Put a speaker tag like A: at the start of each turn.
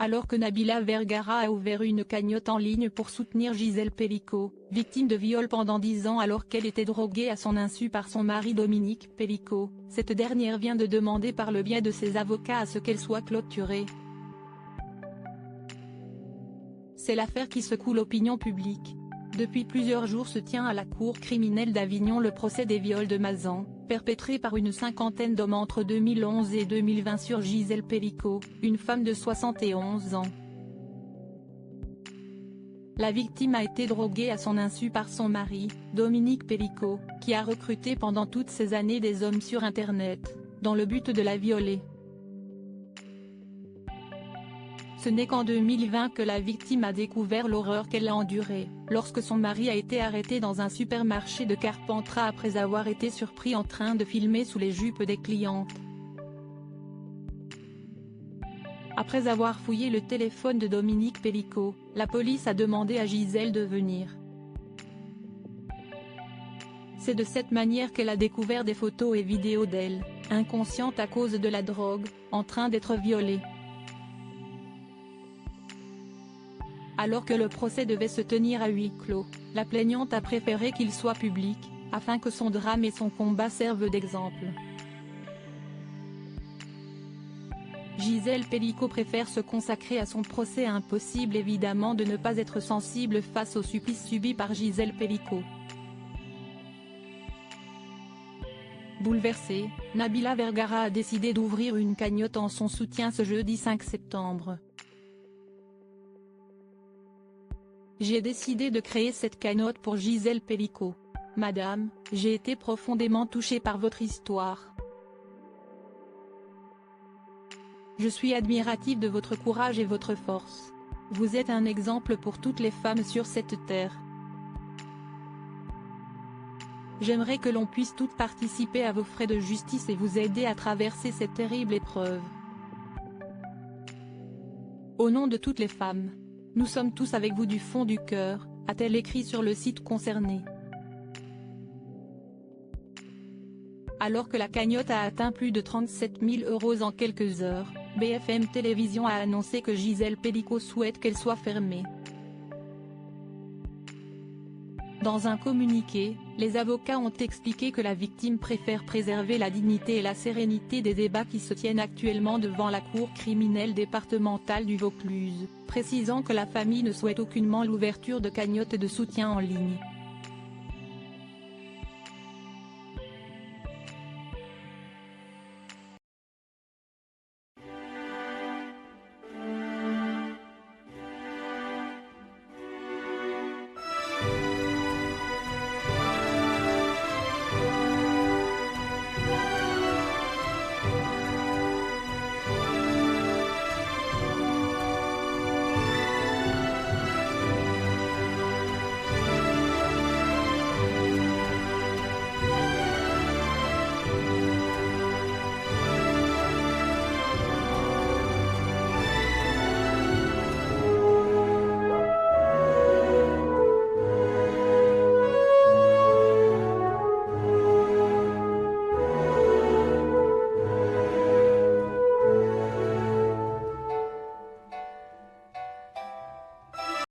A: Alors que Nabila Vergara a ouvert une cagnotte en ligne pour soutenir Gisèle Pelicot, victime de viol pendant 10 ans alors qu'elle était droguée à son insu par son mari Dominique Pelicot, cette dernière vient de demander par le biais de ses avocats à ce qu'elle soit clôturée. C'est l'affaire qui secoue l'opinion publique. Depuis plusieurs jours se tient à la cour criminelle d'Avignon le procès des viols de Mazan, perpétrés par une cinquantaine d'hommes entre 2011 et 2020 sur Gisèle Pelicot, une femme de 71 ans. La victime a été droguée à son insu par son mari, Dominique Pelicot, qui a recruté pendant toutes ces années des hommes sur Internet, dans le but de la violer. Ce n'est qu'en 2020 que la victime a découvert l'horreur qu'elle a endurée, lorsque son mari a été arrêté dans un supermarché de Carpentras après avoir été surpris en train de filmer sous les jupes des clientes. Après avoir fouillé le téléphone de Dominique Pelicot, la police a demandé à Gisèle de venir. C'est de cette manière qu'elle a découvert des photos et vidéos d'elle, inconsciente à cause de la drogue, en train d'être violée. Alors que le procès devait se tenir à huis clos, la plaignante a préféré qu'il soit public, afin que son drame et son combat servent d'exemple. Gisèle Pelicot préfère se consacrer à son procès. Impossible évidemment de ne pas être sensible face au supplice subi par Gisèle Pelicot. Bouleversée, Nabila Vergara a décidé d'ouvrir une cagnotte en son soutien ce jeudi 5 septembre. J'ai décidé de créer cette cagnotte pour Gisèle Pelicot. Madame, j'ai été profondément touchée par votre histoire. Je suis admirative de votre courage et votre force. Vous êtes un exemple pour toutes les femmes sur cette terre. J'aimerais que l'on puisse toutes participer à vos frais de justice et vous aider à traverser cette terrible épreuve. Au nom de toutes les femmes, nous sommes tous avec vous du fond du cœur, a-t-elle écrit sur le site concerné. Alors que la cagnotte a atteint plus de 37 000 € en quelques heures, BFM Télévision a annoncé que Gisèle Pelicot souhaite qu'elle soit fermée. Dans un communiqué, les avocats ont expliqué que la victime préfère préserver la dignité et la sérénité des débats qui se tiennent actuellement devant la cour criminelle départementale du Vaucluse, précisant que la famille ne souhaite aucunement l'ouverture de cagnottes de soutien en ligne.